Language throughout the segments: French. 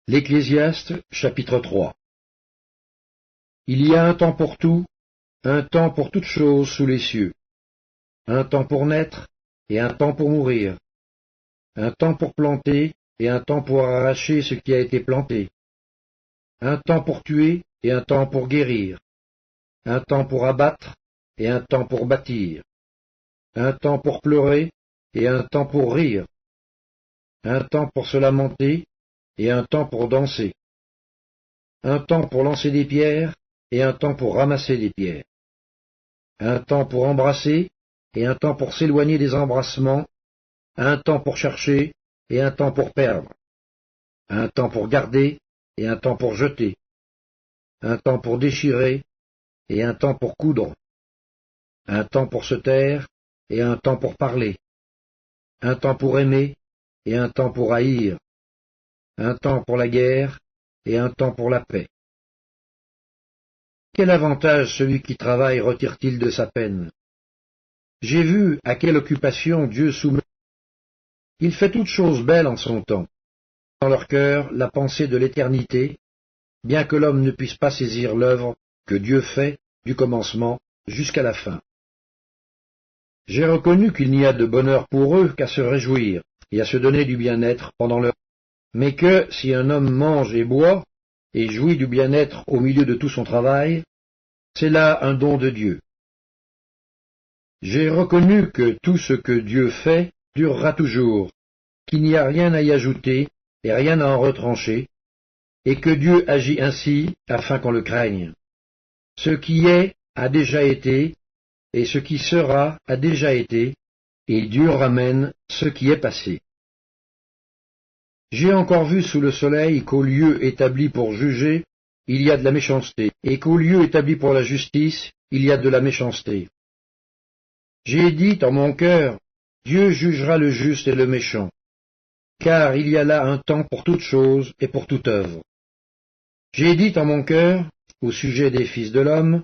L'Ecclésiaste, chapitre 3. Il y a un temps pour tout, un temps pour toutes choses sous les cieux, un temps pour naître et un temps pour mourir, un temps pour planter et un temps pour arracher ce qui a été planté, un temps pour tuer et un temps pour guérir, un temps pour abattre et un temps pour bâtir, un temps pour pleurer et un temps pour rire, un temps pour se lamenter et un temps pour danser, un temps pour lancer des pierres et un temps pour ramasser des pierres, un temps pour embrasser et un temps pour s'éloigner des embrassements, un temps pour chercher et un temps pour perdre, un temps pour garder et un temps pour jeter, un temps pour déchirer et un temps pour coudre, un temps pour se taire et un temps pour parler, un temps pour aimer et un temps pour haïr, un temps pour la guerre et un temps pour la paix. Quel avantage celui qui travaille retire-t-il de sa peine? J'ai vu à quelle occupation Dieu soumet. Il fait toutes choses belles en son temps. Dans leur cœur la pensée de l'éternité, bien que l'homme ne puisse pas saisir l'œuvre que Dieu fait du commencement jusqu'à la fin. J'ai reconnu qu'il n'y a de bonheur pour eux qu'à se réjouir et à se donner du bien-être pendant leur vie, mais que si un homme mange et boit et jouit du bien-être au milieu de tout son travail, c'est là un don de Dieu. J'ai reconnu que tout ce que Dieu fait durera toujours, qu'il n'y a rien à y ajouter et rien à en retrancher, et que Dieu agit ainsi afin qu'on le craigne. Ce qui est a déjà été, et ce qui sera a déjà été, et Dieu ramène ce qui est passé. J'ai encore vu sous le soleil qu'au lieu établi pour juger, il y a de la méchanceté, et qu'au lieu établi pour la justice, il y a de la méchanceté. J'ai dit en mon cœur, Dieu jugera le juste et le méchant, car il y a là un temps pour toute chose et pour toute œuvre. J'ai dit en mon cœur, au sujet des fils de l'homme,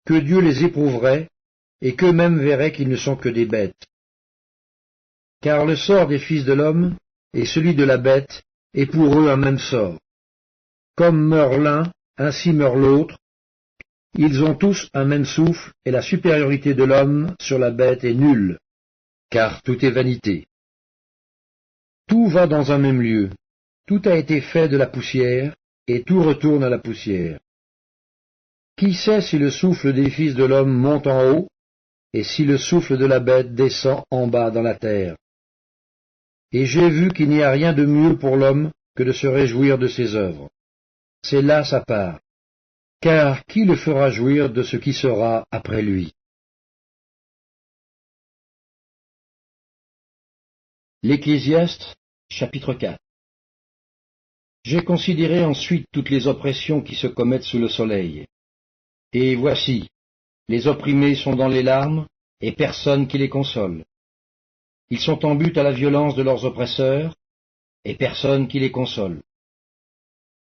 que Dieu les éprouverait, et qu'eux-mêmes verraient qu'ils ne sont que des bêtes. Car le sort des fils de l'homme et celui de la bête est pour eux un même sort. Comme meurt l'un, ainsi meurt l'autre. Ils ont tous un même souffle, et la supériorité de l'homme sur la bête est nulle, car tout est vanité. Tout va dans un même lieu, tout a été fait de la poussière, et tout retourne à la poussière. Qui sait si le souffle des fils de l'homme monte en haut, et si le souffle de la bête descend en bas dans la terre? Et j'ai vu qu'il n'y a rien de mieux pour l'homme que de se réjouir de ses œuvres. C'est là sa part. Car qui le fera jouir de ce qui sera après lui? L'Ecclésiaste, chapitre 4. J'ai considéré ensuite toutes les oppressions qui se commettent sous le soleil. Et voici, les opprimés sont dans les larmes, et personne qui les console. Ils sont en butte à la violence de leurs oppresseurs, et personne qui les console.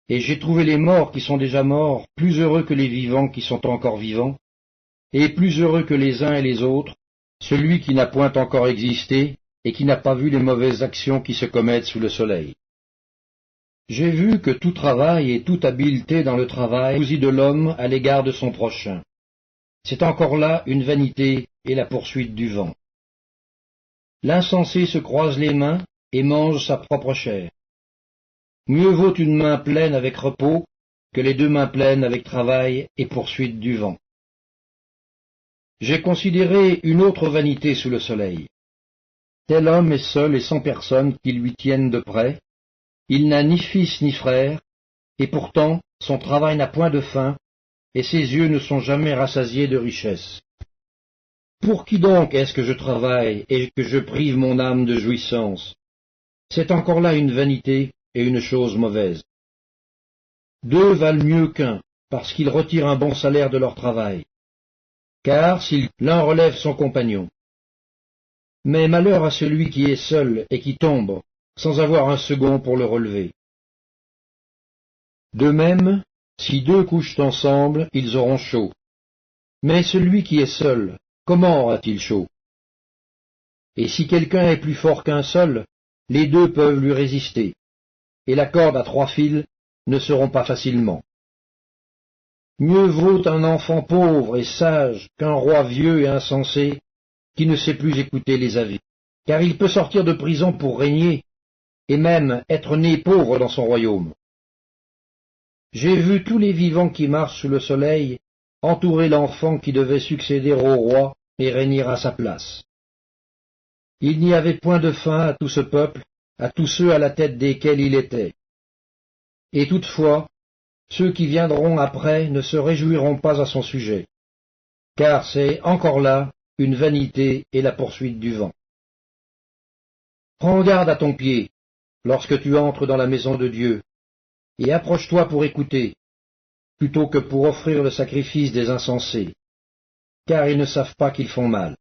Et j'ai trouvé les morts qui sont déjà morts plus heureux que les vivants qui sont encore vivants, et plus heureux que les uns et les autres, celui qui n'a point encore existé et qui n'a pas vu les mauvaises actions qui se commettent sous le soleil. J'ai vu que tout travail et toute habileté dans le travail jouit de l'homme à l'égard de son prochain. C'est encore là une vanité et la poursuite du vent. L'insensé se croise les mains et mange sa propre chair. Mieux vaut une main pleine avec repos que les deux mains pleines avec travail et poursuite du vent. J'ai considéré une autre vanité sous le soleil. Tel homme est seul et sans personne qui lui tienne de près. Il n'a ni fils ni frère, et pourtant son travail n'a point de fin, et ses yeux ne sont jamais rassasiés de richesse. Pour qui donc est-ce que je travaille et que je prive mon âme de jouissance? C'est encore là une vanité et une chose mauvaise. Deux valent mieux qu'un, parce qu'ils retirent un bon salaire de leur travail. Car si l'un relève son compagnon. Mais malheur à celui qui est seul et qui tombe, sans avoir un second pour le relever. De même, si deux couchent ensemble, ils auront chaud. Mais celui qui est seul, comment aura-t-il chaud? Et si quelqu'un est plus fort qu'un seul, les deux peuvent lui résister. et la corde à 3 fils ne se rompt pas facilement. Mieux vaut un enfant pauvre et sage qu'un roi vieux et insensé qui ne sait plus écouter les avis, car il peut sortir de prison pour régner, et même être né pauvre dans son royaume. J'ai vu tous les vivants qui marchent sous le soleil entourer l'enfant qui devait succéder au roi et régner à sa place. Il n'y avait point de fin à tout ce peuple, à tous ceux à la tête desquels il était. Et toutefois, ceux qui viendront après ne se réjouiront pas à son sujet, car c'est encore là une vanité et la poursuite du vent. Prends garde à ton pied lorsque tu entres dans la maison de Dieu, et approche-toi pour écouter, plutôt que pour offrir le sacrifice des insensés, car ils ne savent pas qu'ils font mal.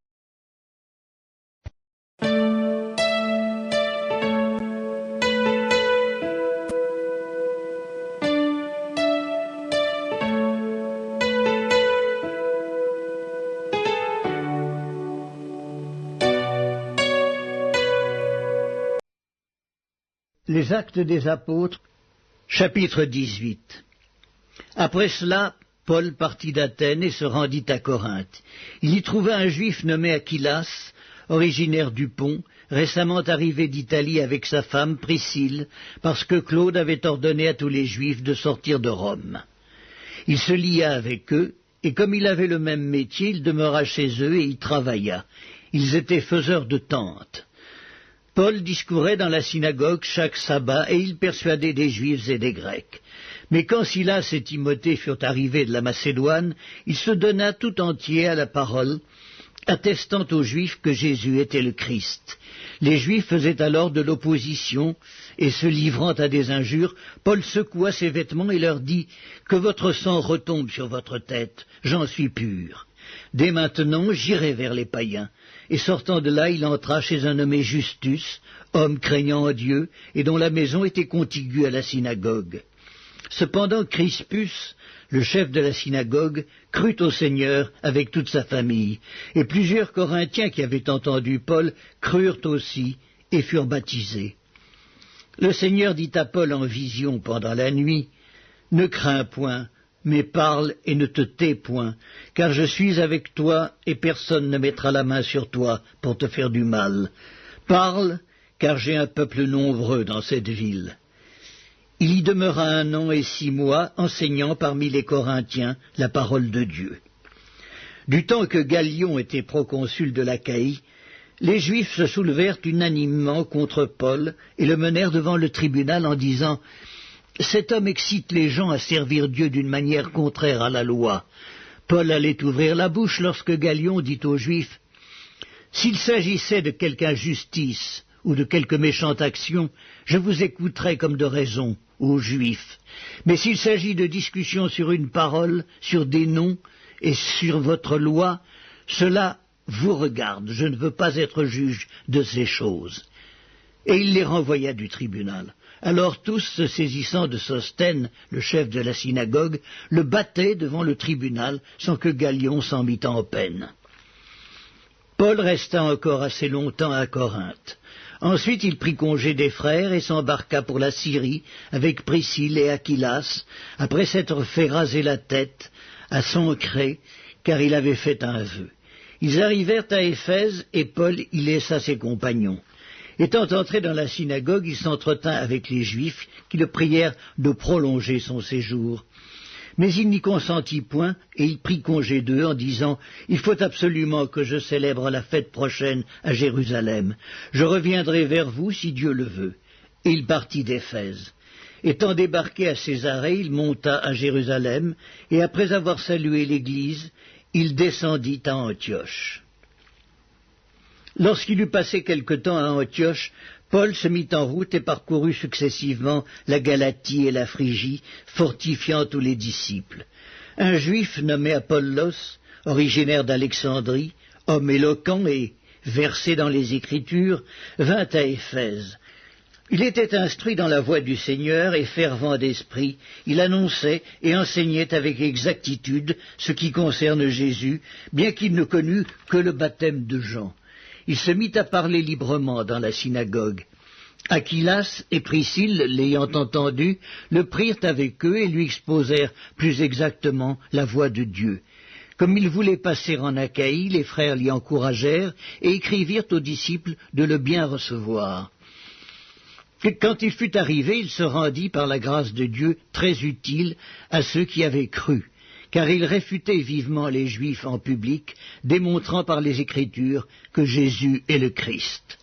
Les Actes des Apôtres, chapitre 18. Après cela, Paul partit d'Athènes et se rendit à Corinthe. Il y trouva un juif nommé Aquilas, originaire du Pont, récemment arrivé d'Italie avec sa femme Priscille, parce que Claude avait ordonné à tous les juifs de sortir de Rome. Il se lia avec eux, et comme il avait le même métier, il demeura chez eux et y travailla. Ils étaient faiseurs de tentes. Paul discourait dans la synagogue chaque sabbat, et il persuadait des Juifs et des Grecs. Mais quand Silas et Timothée furent arrivés de la Macédoine, il se donna tout entier à la parole, attestant aux Juifs que Jésus était le Christ. Les Juifs faisaient alors de l'opposition, et se livrant à des injures, Paul secoua ses vêtements et leur dit « Que votre sang retombe sur votre tête, j'en suis pur. Dès maintenant, j'irai vers les païens. » Et sortant de là, il entra chez un nommé Justus, homme craignant en Dieu, et dont la maison était contiguë à la synagogue. Cependant Crispus, le chef de la synagogue, crut au Seigneur avec toute sa famille, et plusieurs Corinthiens qui avaient entendu Paul crurent aussi et furent baptisés. Le Seigneur dit à Paul en vision pendant la nuit, « Ne crains point, mais parle et ne te tais point, car je suis avec toi et personne ne mettra la main sur toi pour te faire du mal. Parle, car j'ai un peuple nombreux dans cette ville. » Il y demeura 1 an et 6 mois, enseignant parmi les Corinthiens la parole de Dieu. Du temps que Gallion était proconsul de l'Achaïe, les Juifs se soulevèrent unanimement contre Paul et le menèrent devant le tribunal en disant « Cet homme excite les gens à servir Dieu d'une manière contraire à la loi. » Paul allait ouvrir la bouche lorsque Gallion dit aux Juifs « S'il s'agissait de quelque injustice ou de quelque méchante action, je vous écouterais comme de raison, aux Juifs. Mais s'il s'agit de discussions sur une parole, sur des noms et sur votre loi, cela vous regarde. Je ne veux pas être juge de ces choses. » Et il les renvoya du tribunal. Alors tous, se saisissant de Sosthène, le chef de la synagogue, le battaient devant le tribunal sans que Gallion s'en mît en peine. Paul resta encore assez longtemps à Corinthe. Ensuite il prit congé des frères et s'embarqua pour la Syrie avec Priscille et Aquilas, après s'être fait raser la tête à Cenchréa, car il avait fait un vœu. Ils arrivèrent à Éphèse et Paul y laissa ses compagnons. Étant entré dans la synagogue, il s'entretint avec les Juifs qui le prièrent de prolonger son séjour. Mais il n'y consentit point, et il prit congé d'eux en disant « Il faut absolument que je célèbre la fête prochaine à Jérusalem. Je reviendrai vers vous si Dieu le veut. » Et il partit d'Éphèse. Étant débarqué à Césarée, il monta à Jérusalem, et après avoir salué l'Église, il descendit à Antioche. Lorsqu'il eut passé quelque temps à Antioche, Paul se mit en route et parcourut successivement la Galatie et la Phrygie, fortifiant tous les disciples. Un juif nommé Apollos, originaire d'Alexandrie, homme éloquent et versé dans les Écritures, vint à Éphèse. Il était instruit dans la voie du Seigneur et fervent d'esprit. Il annonçait et enseignait avec exactitude ce qui concerne Jésus, bien qu'il ne connût que le baptême de Jean. Il se mit à parler librement dans la synagogue. Aquilas et Priscille, l'ayant entendu, le prirent avec eux et lui exposèrent plus exactement la voie de Dieu. Comme il voulait passer en Achaïe, les frères l'y encouragèrent et écrivirent aux disciples de le bien recevoir. Quand il fut arrivé, il se rendit par la grâce de Dieu très utile à ceux qui avaient cru, car il réfutait vivement les Juifs en public, démontrant par les Écritures que Jésus est le Christ.